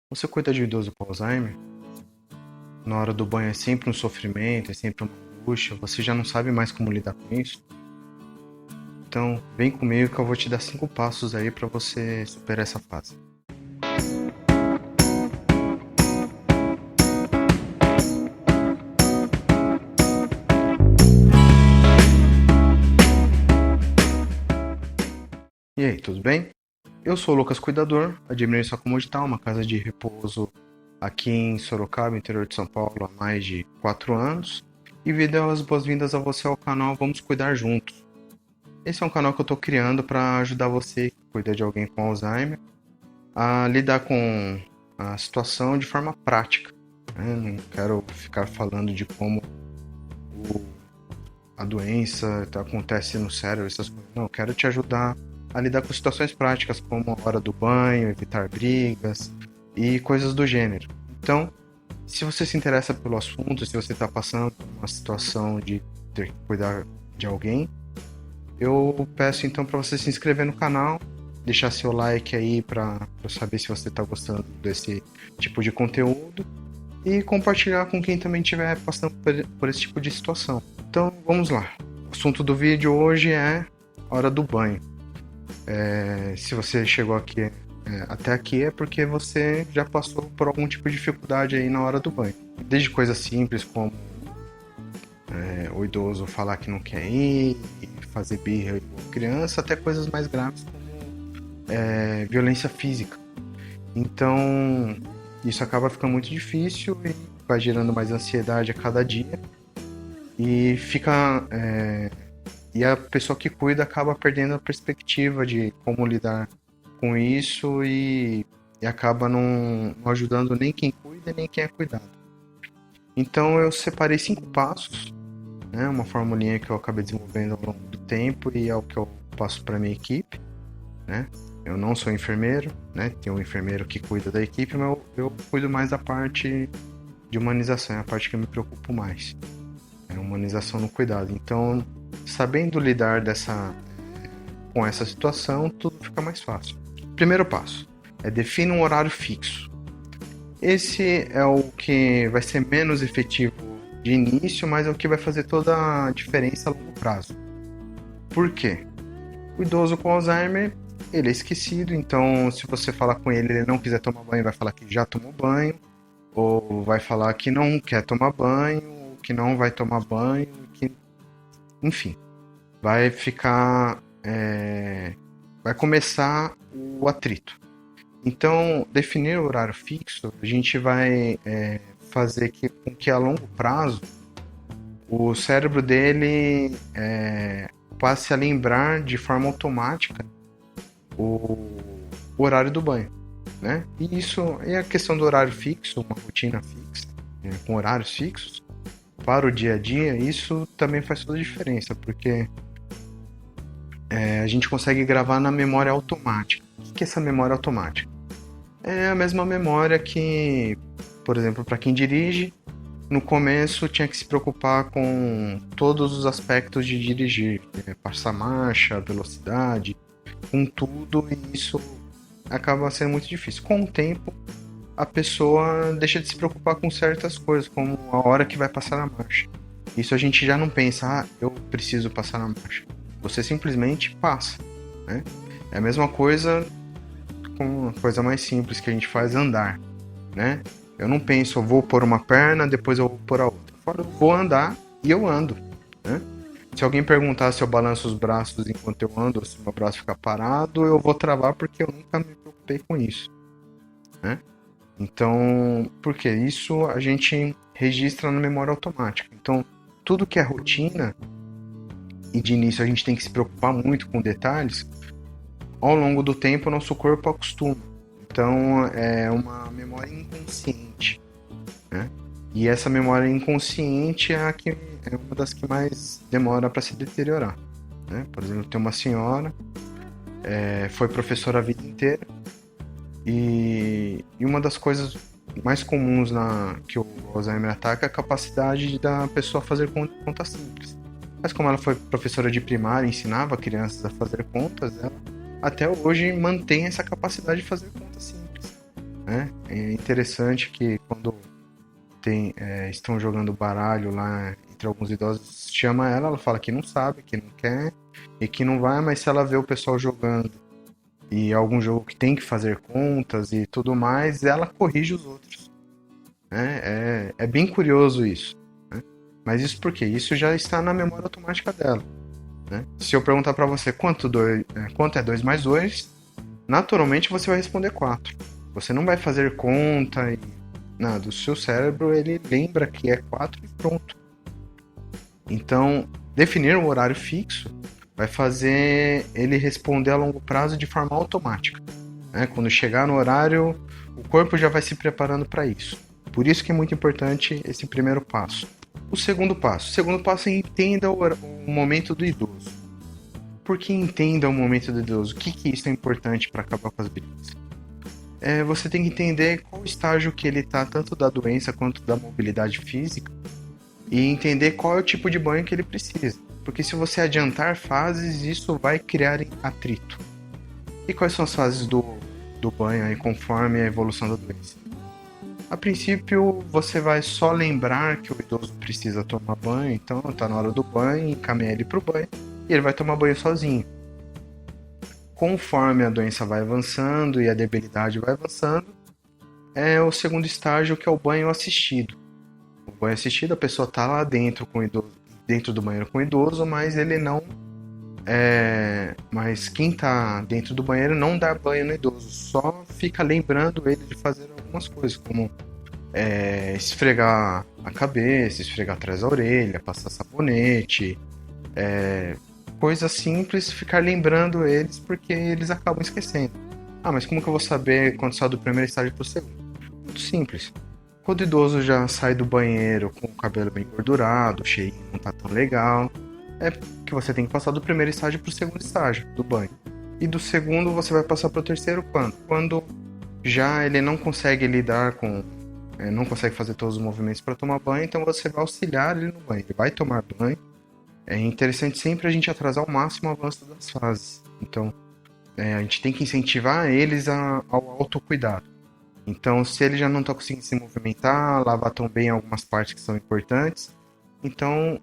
Você cuida de um idoso com Alzheimer? Na hora do banho é sempre um sofrimento, é sempre uma angústia, você já não sabe mais como lidar com isso? Então, vem comigo que eu vou te dar 5 passos aí para você superar essa fase. E aí, tudo bem? Eu sou o Lucas Cuidador, administro a Comodital, uma casa de repouso aqui em Sorocaba, interior de São Paulo, há mais de 4 anos. E vou dar as boas-vindas a você ao canal Vamos Cuidar Juntos. Esse é um canal que eu estou criando para ajudar você que cuida de alguém com Alzheimer a lidar com a situação de forma prática, né? Não quero ficar falando de como a doença acontece no cérebro, essas coisas. Não, eu quero te ajudar a lidar com situações práticas, como a hora do banho, evitar brigas e coisas do gênero. Então, se você se interessa pelo assunto, se você está passando por uma situação de ter que cuidar de alguém, eu peço então para você se inscrever no canal, deixar seu like aí para eu saber se você está gostando desse tipo de conteúdo e compartilhar com quem também estiver passando por esse tipo de situação. Então vamos lá. O assunto do vídeo hoje é hora do banho. Se você chegou aqui até aqui é porque você já passou por algum tipo de dificuldade aí na hora do banho. Desde coisas simples como o idoso falar que não quer ir, fazer birra igual criança, até coisas mais graves como violência física. Então isso acaba ficando muito difícil e vai gerando mais ansiedade a cada dia e e a pessoa que cuida acaba perdendo a perspectiva de como lidar com isso e acaba não ajudando nem quem cuida nem quem é cuidado. Então eu separei 5 passos, né, uma formulinha que eu acabei desenvolvendo ao longo do tempo e é o que eu passo para minha equipe, né? Eu não sou enfermeiro, né? Tem um enfermeiro que cuida da equipe, mas eu cuido mais da parte de humanização, é a parte que eu me preocupo mais. É humanização no cuidado. Então, sabendo lidar com essa situação, tudo fica mais fácil. Primeiro passo é definir um horário fixo. Esse é o que vai ser menos efetivo de início, mas é o que vai fazer toda a diferença a longo prazo. Por quê? O idoso com Alzheimer, ele é esquecido, então se você falar com ele e ele não quiser tomar banho, vai falar que já tomou banho, ou vai falar que não quer tomar banho, ou que não vai tomar banho, enfim, vai ficar, vai começar o atrito. Então, definir o horário fixo, a gente vai fazer com que a longo prazo o cérebro dele passe a lembrar de forma automática o horário do banho, né? E isso é a questão do horário fixo, uma rotina fixa, com horários fixos para o dia a dia, isso também faz toda a diferença, porque a gente consegue gravar na memória automática. O que é essa memória automática? É a mesma memória que, por exemplo, para quem dirige, no começo tinha que se preocupar com todos os aspectos de dirigir, passar marcha, velocidade, com tudo, e isso acaba sendo muito difícil. Com o tempo, a pessoa deixa de se preocupar com certas coisas, como a hora que vai passar na marcha. Isso a gente já não pensa, eu preciso passar na marcha. Você simplesmente passa, né? É a mesma coisa com a coisa mais simples que a gente faz, andar, né? Eu não penso, eu vou pôr uma perna, depois eu vou pôr a outra. Eu vou andar e eu ando, né? Se alguém perguntar se eu balanço os braços enquanto eu ando, ou se meu braço ficar parado, eu vou travar porque eu nunca me preocupei com isso, né? Então, porque isso a gente registra na memória automática. Então, tudo que é rotina, e de início a gente tem que se preocupar muito com detalhes, ao longo do tempo o nosso corpo acostuma. Então, é uma memória inconsciente, né? E essa memória inconsciente é uma das que mais demora para se deteriorar, né? Por exemplo, tem uma senhora, foi professora a vida inteira, e uma das coisas mais comuns que o Alzheimer ataca é a capacidade da pessoa fazer conta simples. Mas como ela foi professora de primária, ensinava crianças a fazer contas, ela até hoje mantém essa capacidade de fazer contas simples. né? É interessante que quando estão jogando baralho lá entre alguns idosos, chama ela, ela fala que não sabe, que não quer e que não vai, mas se ela vê o pessoal jogando e algum jogo que tem que fazer contas e tudo mais, ela corrige os outros, né? É bem curioso isso, né? Mas isso por quê? Isso já está na memória automática dela, né? Se eu perguntar para você quanto é 2 mais 2, naturalmente você vai responder 4. Você não vai fazer conta e nada. O seu cérebro, ele lembra que é 4 e pronto. Então, definir um horário fixo vai fazer ele responder a longo prazo de forma automática, né? Quando chegar no horário, o corpo já vai se preparando para isso. Por isso que é muito importante esse primeiro passo. O segundo passo é entenda o momento do idoso. Por que entenda o momento do idoso? O que isso é importante para acabar com as brigas? Você tem que entender qual estágio que ele está, tanto da doença quanto da mobilidade física, e entender qual é o tipo de banho que ele precisa. Porque se você adiantar fases, isso vai criar atrito. E quais são as fases do banho aí, conforme a evolução da doença? A princípio, você vai só lembrar que o idoso precisa tomar banho, então está na hora do banho, encaminha ele para o banho, e ele vai tomar banho sozinho. Conforme a doença vai avançando e a debilidade vai avançando, é o segundo estágio, que é o banho assistido. O banho assistido, a pessoa está lá dentro com o idoso, dentro do banheiro com o idoso, mas ele não mas quem está dentro do banheiro não dá banho no idoso, só fica lembrando ele de fazer algumas coisas, como esfregar a cabeça, esfregar atrás da orelha, passar sabonete, coisas simples, ficar lembrando eles, porque eles acabam esquecendo. Ah, mas como que eu vou saber quando sai do primeiro estágio para o segundo? Muito simples. Quando o idoso já sai do banheiro com o cabelo bem engordurado, cheio, não tá tão legal, é que você tem que passar do primeiro estágio para o segundo estágio do banho. E do segundo você vai passar para o terceiro quando? Quando já ele não consegue lidar com... não consegue fazer todos os movimentos para tomar banho, então você vai auxiliar ele no banho. Ele vai tomar banho. É interessante sempre a gente atrasar ao máximo o avanço das fases. Então, a gente tem que incentivar eles ao autocuidado. Então, se ele já não está conseguindo se movimentar, lavar tão bem algumas partes que são importantes, então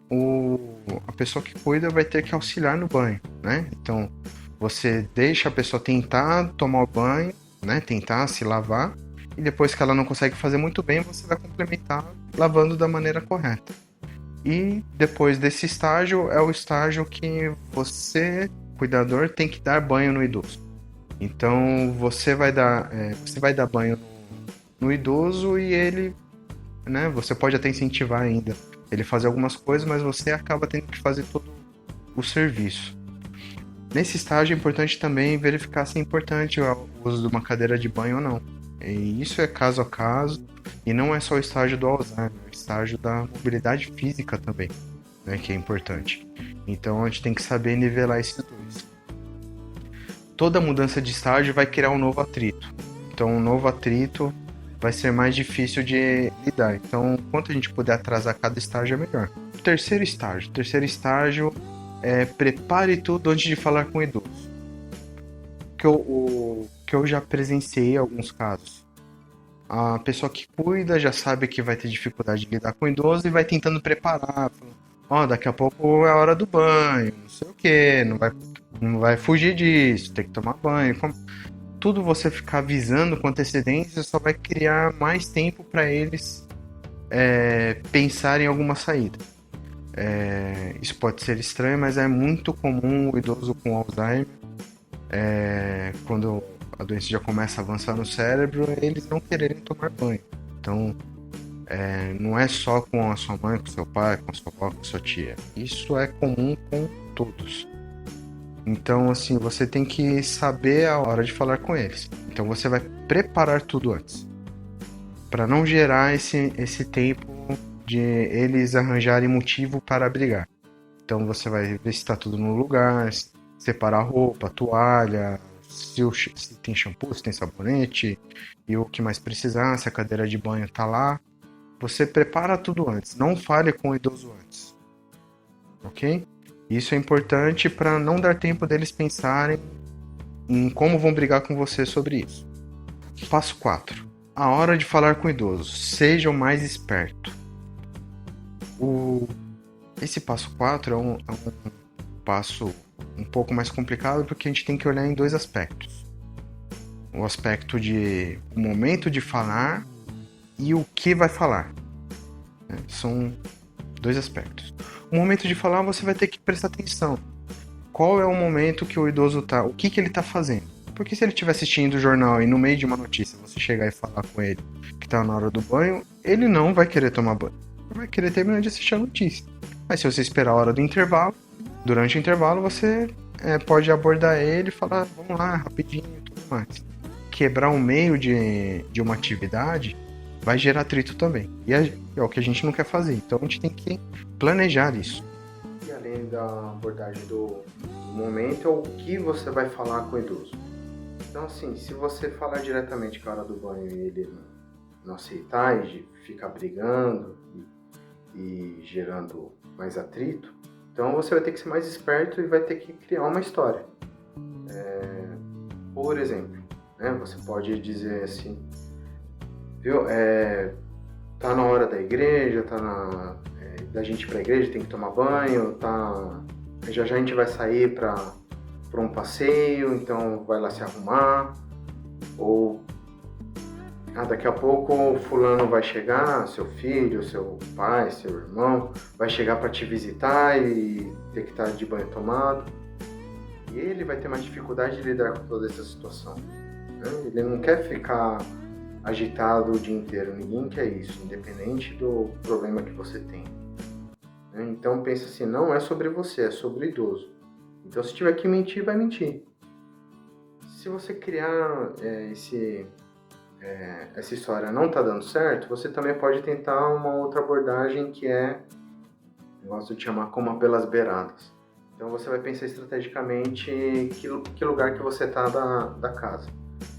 a pessoa que cuida vai ter que auxiliar no banho, né? Então, você deixa a pessoa tentar tomar o banho, né? Tentar se lavar, e depois que ela não consegue fazer muito bem, você vai complementar lavando da maneira correta. E depois desse estágio é o estágio que você, cuidador, tem que dar banho no idoso. Então você vai dar banho no idoso e ele, né? Você pode até incentivar ainda ele fazer algumas coisas, mas você acaba tendo que fazer todo o serviço. Nesse estágio é importante também verificar se é importante o uso de uma cadeira de banho ou não. E isso é caso a caso, e não é só o estágio do Alzheimer, é o estágio da mobilidade física também, né, que é importante. Então a gente tem que saber nivelar esses dois. Toda mudança de estágio vai criar um novo atrito. Então um novo atrito vai ser mais difícil de lidar. Então quanto a gente puder atrasar cada estágio é melhor. Terceiro estágio é prepare tudo antes de falar com o idoso. Que eu já presenciei alguns casos. A pessoa que cuida já sabe que vai ter dificuldade de lidar com o idoso e vai tentando preparar. Daqui a pouco é a hora do banho, não sei o que, não vai fugir disso, tem que tomar banho. Tudo você ficar avisando com antecedência só vai criar mais tempo para eles pensarem em alguma saída. Isso pode ser estranho, mas é muito comum o idoso com Alzheimer, quando a doença já começa a avançar no cérebro, eles não quererem tomar banho. Então, não é só com a sua mãe, com seu pai, com a sua avó, com a sua tia. Isso é comum com todos. Então, assim, você tem que saber a hora de falar com eles. Então, você vai preparar tudo antes, para não gerar esse tempo de eles arranjarem motivo para brigar. Então, você vai ver se está tudo no lugar, separar a roupa, a toalha, se tem shampoo, se tem sabonete, e o que mais precisar, se a cadeira de banho tá lá. Você prepara tudo antes, não fale com o idoso antes, ok? Isso é importante para não dar tempo deles pensarem em como vão brigar com você sobre isso. Passo 4. A hora de falar com o idoso. Seja o mais esperto. O... Esse passo 4 é um passo um pouco mais complicado porque a gente tem que olhar em dois aspectos. O aspecto de o momento de falar e o que vai falar. São dois aspectos. O momento de falar você vai ter que prestar atenção. Qual é o momento que o idoso tá, o que ele tá fazendo? Porque se ele estiver assistindo o jornal e no meio de uma notícia você chegar e falar com ele que tá na hora do banho, ele não vai querer tomar banho. Ele vai querer terminar de assistir a notícia. Mas se você esperar a hora do intervalo, durante o intervalo você pode abordar ele e falar, vamos lá, rapidinho e tudo mais. Quebrar o meio de uma atividade vai gerar atrito também. E é o que a gente não quer fazer. Então a gente tem que planejar isso. E além da abordagem do momento, é o que você vai falar com o idoso. Então assim, se você falar diretamente com a hora do banho e ele não aceitar e ficar brigando e gerando mais atrito, então você vai ter que ser mais esperto e vai ter que criar uma história. Por exemplo, você pode dizer assim, viu, tá na hora da igreja, da gente ir pra igreja, tem que tomar banho, já a gente vai sair para um passeio, então vai lá se arrumar, ou daqui a pouco o fulano vai chegar, seu filho, seu pai, seu irmão, vai chegar para te visitar e ter que estar de banho tomado. E ele vai ter mais dificuldade de lidar com toda essa situação. Ele não quer ficar agitado o dia inteiro, ninguém quer isso, independente do problema que você tem. Então pensa assim, não é sobre você, é sobre o idoso. Então se tiver que mentir, vai mentir. Se você criar essa história não está dando certo, você também pode tentar uma outra abordagem que eu gosto de chamar como pelas beiradas. Então você vai pensar estrategicamente que lugar que você está da casa.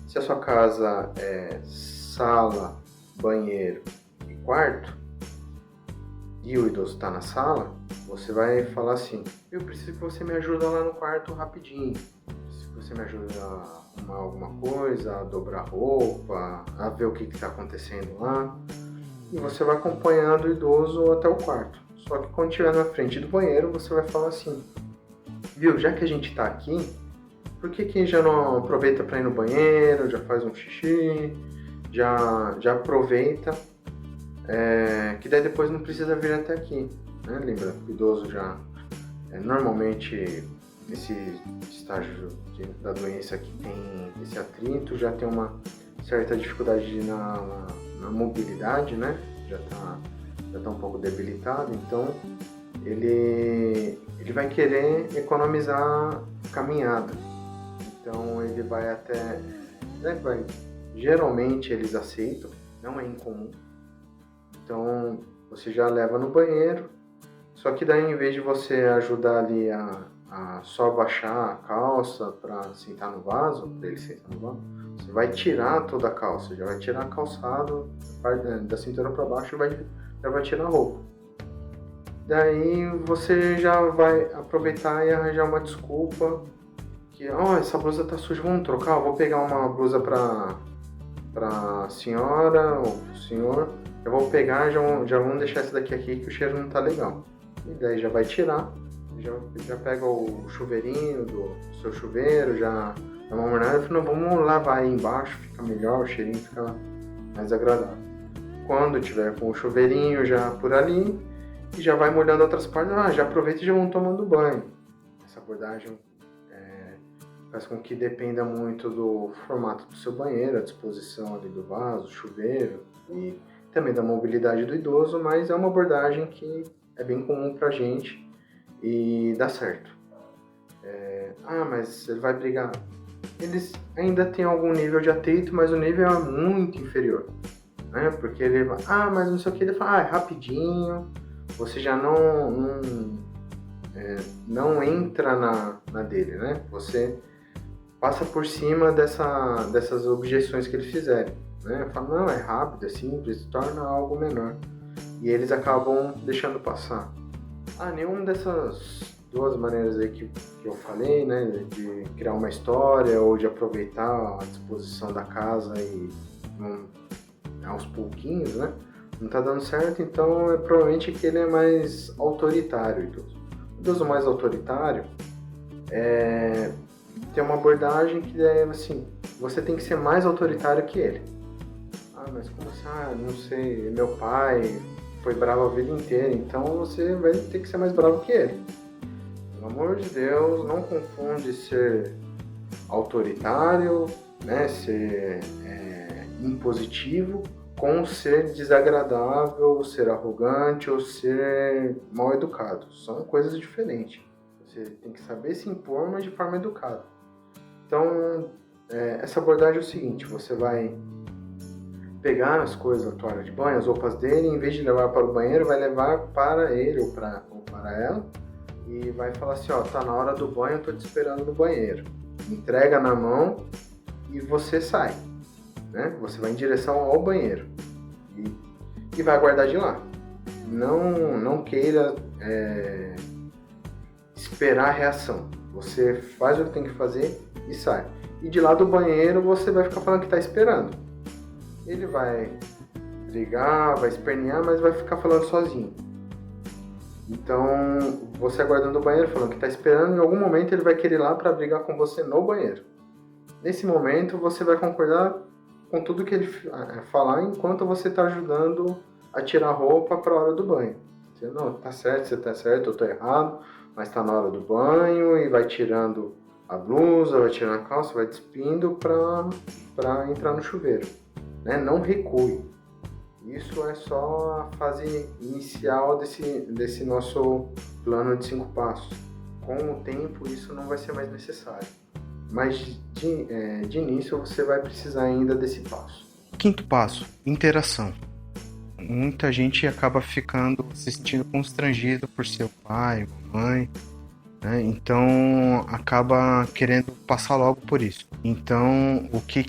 Se a sua casa é sala, banheiro e quarto, e o idoso está na sala, você vai falar assim, eu preciso que você me ajude lá no quarto rapidinho. Se você me ajuda a arrumar alguma coisa, a dobrar roupa, a ver o que está acontecendo lá. E você vai acompanhando o idoso até o quarto. Só que quando estiver na frente do banheiro, você vai falar assim, viu, já que a gente está aqui, por que já não aproveita para ir no banheiro, já faz um xixi, já aproveita, que daí depois não precisa vir até aqui. Lembra, o idoso já, normalmente, nesse estágio da doença que tem esse atrito, já tem uma certa dificuldade na mobilidade, né? Já tá um pouco debilitado, então ele vai querer economizar caminhada. Então ele vai até... geralmente eles aceitam, não é incomum. Então você já leva no banheiro, só que daí em vez de você ajudar ali a só baixar a calça para sentar no vaso, para ele sentar no vaso, você vai tirar toda a calça, já vai tirar a calçado da cintura para baixo e já vai tirar a roupa. Daí você já vai aproveitar e arranjar uma desculpa que, essa blusa tá suja, vamos trocar, eu vou pegar uma blusa pra senhora ou pro senhor, eu vou pegar, já vamos deixar essa daqui aqui que o cheiro não tá legal. E daí já vai tirar, já pega o chuveirinho do seu chuveiro, já dá uma mornada e fala, não, vamos lavar aí embaixo, fica melhor, o cheirinho fica mais agradável. Quando tiver com o chuveirinho já por ali, e já vai molhando outras partes, já aproveita e já vão tomando banho. Essa abordagem faz com que dependa muito do formato do seu banheiro, a disposição ali do vaso, chuveiro e também da mobilidade do idoso, mas é uma abordagem que é bem comum pra gente e dá certo. Mas ele vai brigar. Eles ainda têm algum nível de atrito, mas o nível é muito inferior, né? Porque ele vai, mas não sei o que, ele fala, é rapidinho, você já não entra na dele, né? Você passa por cima dessas objeções que eles fizerem, né? Fala, não, é rápido, é simples, torna algo menor. E eles acabam deixando passar. Nenhuma dessas duas maneiras aí que eu falei, né? De criar uma história ou de aproveitar a disposição da casa e aos pouquinhos, né? Não tá dando certo, então é provavelmente que ele é mais autoritário, o idoso. O idoso mais autoritário tem uma abordagem que é assim, você tem que ser mais autoritário que ele. Ah, mas como assim? Ah, não sei, meu pai foi bravo a vida inteira, então você vai ter que ser mais bravo que ele. Pelo amor de Deus, não confunde ser autoritário, né, ser impositivo, com ser desagradável, ser arrogante ou ser mal educado. São coisas diferentes. Você tem que saber se impor, mas de forma educada. Então, essa abordagem é o seguinte, você vai pegar as coisas da toalha de banho, as roupas dele, em vez de levar para o banheiro, vai levar para ele ou para ela e vai falar assim, ó, tá na hora do banho, eu tô te esperando no banheiro. Entrega na mão e você sai, né? Você vai em direção ao banheiro e vai aguardar de lá. Não queira esperar a reação. Você faz o que tem que fazer e sai. E de lá do banheiro você vai ficar falando que tá esperando. Ele vai brigar, vai espernear, mas vai ficar falando sozinho. Então, você aguardando no banheiro, falando que está esperando, em algum momento ele vai querer ir lá para brigar com você no banheiro. Nesse momento, você vai concordar com tudo que ele falar, enquanto você está ajudando a tirar a roupa para a hora do banho. Você, não, tá certo, você tá certo, eu tô errado, mas está na hora do banho, e vai tirando a blusa, vai tirando a calça, vai despindo para entrar no chuveiro. Né? Não recue. Isso é só a fase inicial desse nosso plano de 5 passos. Com o tempo, isso não vai ser mais necessário. Mas de início, você vai precisar ainda desse passo. Quinto passo, interação. Muita gente acaba se sentindo constrangido por ser o pai, a mãe, né? Então acaba querendo passar logo por isso. Então, o que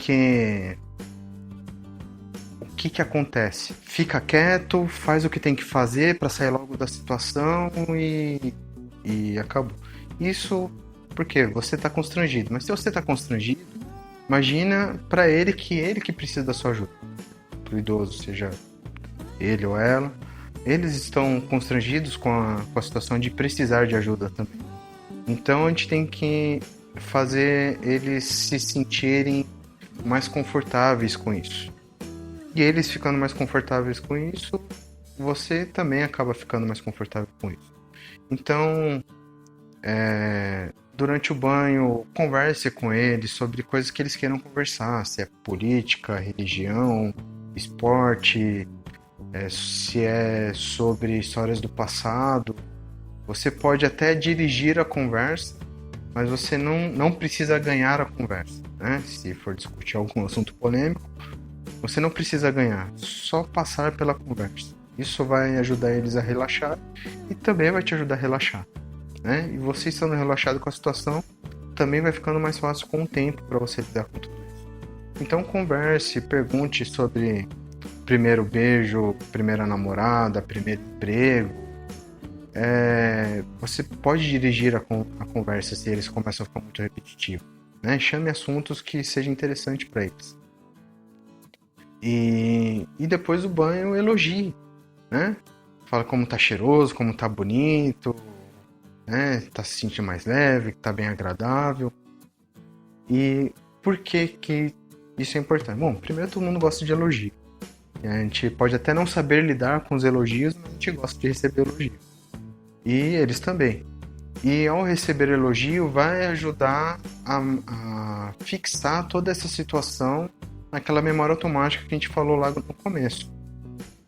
acontece? Fica quieto, faz o que tem que fazer para sair logo da situação e acabou. Isso porque você está constrangido. Mas se você está constrangido, imagina para ele que precisa da sua ajuda. Para o idoso, seja ele ou ela. Eles estão constrangidos com a situação de precisar de ajuda também. Então a gente tem que fazer eles se sentirem mais confortáveis com isso. E eles ficando mais confortáveis com isso, você também acaba ficando mais confortável com isso. Então, durante o banho, converse com eles sobre coisas que eles queiram conversar, se é política, religião, esporte, se é sobre histórias do passado. Você pode até dirigir a conversa, mas você não precisa ganhar a conversa, né? Se for discutir algum assunto polêmico, você não precisa ganhar, só passar pela conversa. Isso vai ajudar eles a relaxar e também vai te ajudar a relaxar, né? E você estando relaxado com a situação, também vai ficando mais fácil com o tempo para você lidar com tudo isso. Então converse, pergunte sobre primeiro beijo, primeira namorada, primeiro emprego. Você pode dirigir a conversa se eles começam a ficar muito repetitivos, né? Chame assuntos que sejam interessantes para eles. E depois do banho, elogie, né? Fala como tá cheiroso, como tá bonito, né? Tá se sentindo mais leve, que tá bem agradável. E por que isso é importante? Bom, primeiro todo mundo gosta de elogio. A gente pode até não saber lidar com os elogios, mas a gente gosta de receber elogio. E eles também. E ao receber elogio, vai ajudar a fixar toda essa situação naquela memória automática que a gente falou lá no começo.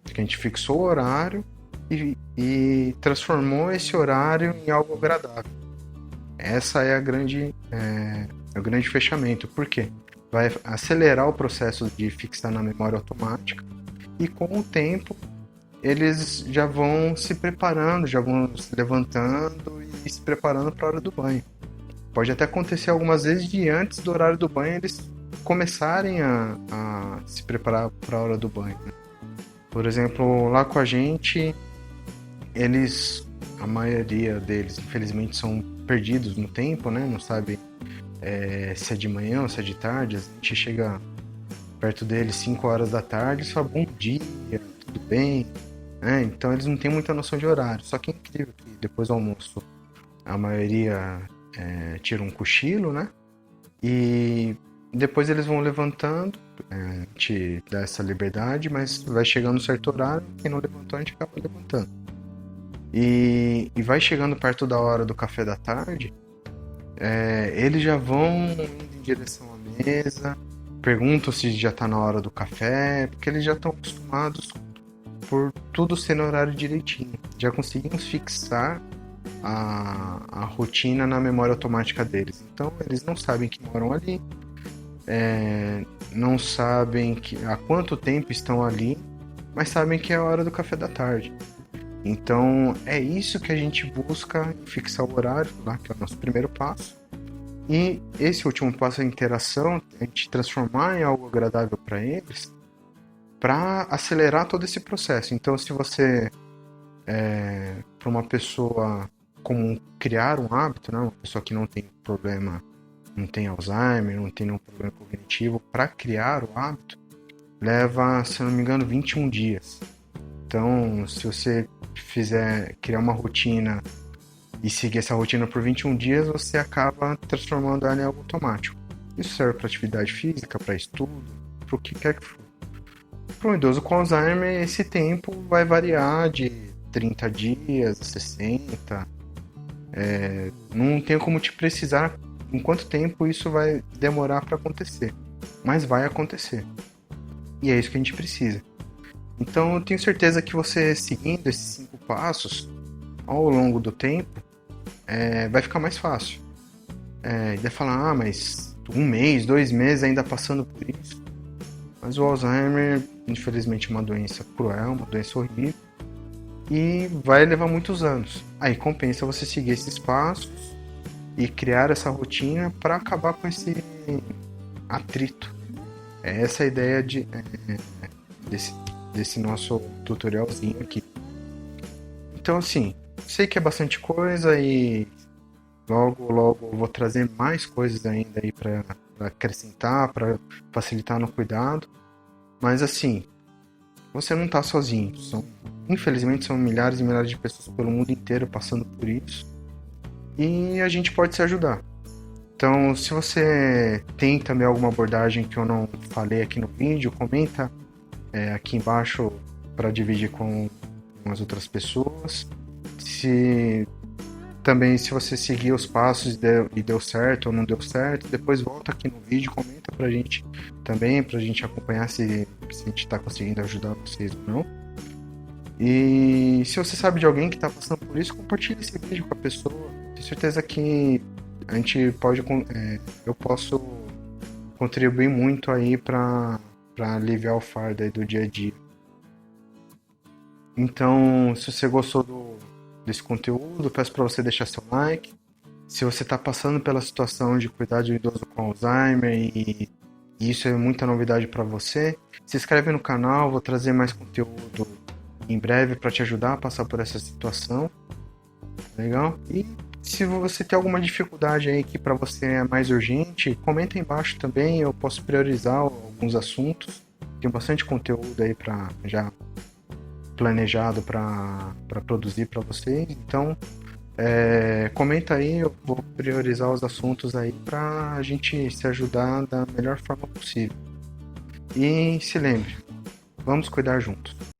Que a gente fixou o horário e transformou esse horário em algo agradável. Essa é o grande fechamento. Por quê? Vai acelerar o processo de fixar na memória automática e com o tempo eles já vão se preparando, já vão se levantando e se preparando para a hora do banho. Pode até acontecer algumas vezes de antes do horário do banho eles começarem a se preparar para a hora do banho, né? Por exemplo, lá com a gente, a maioria deles, infelizmente, são perdidos no tempo, né? Não sabem se é de manhã ou se é de tarde. A gente chega perto deles 5 horas da tarde, eles falam bom dia, tudo bem? Então eles não têm muita noção de horário. Só que é incrível que depois do almoço a maioria tira um cochilo, né? E depois eles vão levantando, a gente dá essa liberdade, mas vai chegando um certo horário, quem não levantou a gente acaba levantando. E vai chegando perto da hora do café da tarde, eles já vão indo em direção à mesa, perguntam se já está na hora do café, porque eles já estão acostumados por tudo ser no horário direitinho. Já conseguimos fixar a rotina na memória automática deles. Então eles não sabem que moram ali, não sabem há quanto tempo estão ali, mas sabem que é a hora do café da tarde. Então é isso que a gente busca, fixar o horário, lá, que é o nosso primeiro passo. E esse último passo, a interação, a gente transformar em algo agradável para eles, para acelerar todo esse processo. Então, se você, para uma pessoa comum, criar um hábito, né, uma pessoa que não tem problema, não tem Alzheimer, não tem nenhum problema cognitivo, para criar o hábito, leva, se eu não me engano, 21 dias. Então, se você criar uma rotina e seguir essa rotina por 21 dias, você acaba transformando ela em algo automático. Isso serve para atividade física, para estudo, para o que quer que for. Para um idoso com Alzheimer, esse tempo vai variar de 30 dias a 60. Não tenho como te precisar em quanto tempo isso vai demorar para acontecer, mas vai acontecer. E é isso que a gente precisa. Então, eu tenho certeza que você seguindo esses 5 passos ao longo do tempo, vai ficar mais fácil. E vai falar, mas 1 mês, 2 meses ainda passando por isso. Mas o Alzheimer, infelizmente, é uma doença cruel, uma doença horrível, e vai levar muitos anos. Aí compensa você seguir esses passos e criar essa rotina para acabar com esse atrito. É essa a ideia desse nosso tutorialzinho aqui. Então, assim, sei que é bastante coisa e logo eu vou trazer mais coisas ainda aí para acrescentar, para facilitar no cuidado. Mas assim, você não está sozinho. Infelizmente são milhares e milhares de pessoas pelo mundo inteiro passando por isso. E a gente pode se ajudar. Então, se você tem também alguma abordagem que eu não falei aqui no vídeo, comenta aqui embaixo para dividir com as outras pessoas. Se você seguir os passos e deu certo ou não deu certo, depois volta aqui no vídeo, comenta pra gente também, pra gente acompanhar se a gente tá conseguindo ajudar vocês ou não. E se você sabe de alguém que tá passando por isso, compartilha esse vídeo com a pessoa. Tenho certeza que a gente eu posso contribuir muito aí pra aliviar o fardo aí do dia a dia. Então, se você gostou desse conteúdo, peço para você deixar seu like. Se você está passando pela situação de cuidar de um idoso com Alzheimer e isso é muita novidade para você, se inscreve no canal, vou trazer mais conteúdo em breve para te ajudar a passar por essa situação. Legal? E se você tem alguma dificuldade aí que para você é mais urgente, comenta aí embaixo também, eu posso priorizar alguns assuntos. Tem bastante conteúdo aí para já planejado para produzir para vocês. Então, comenta aí, eu vou priorizar os assuntos aí para a gente se ajudar da melhor forma possível. E se lembre, vamos cuidar juntos.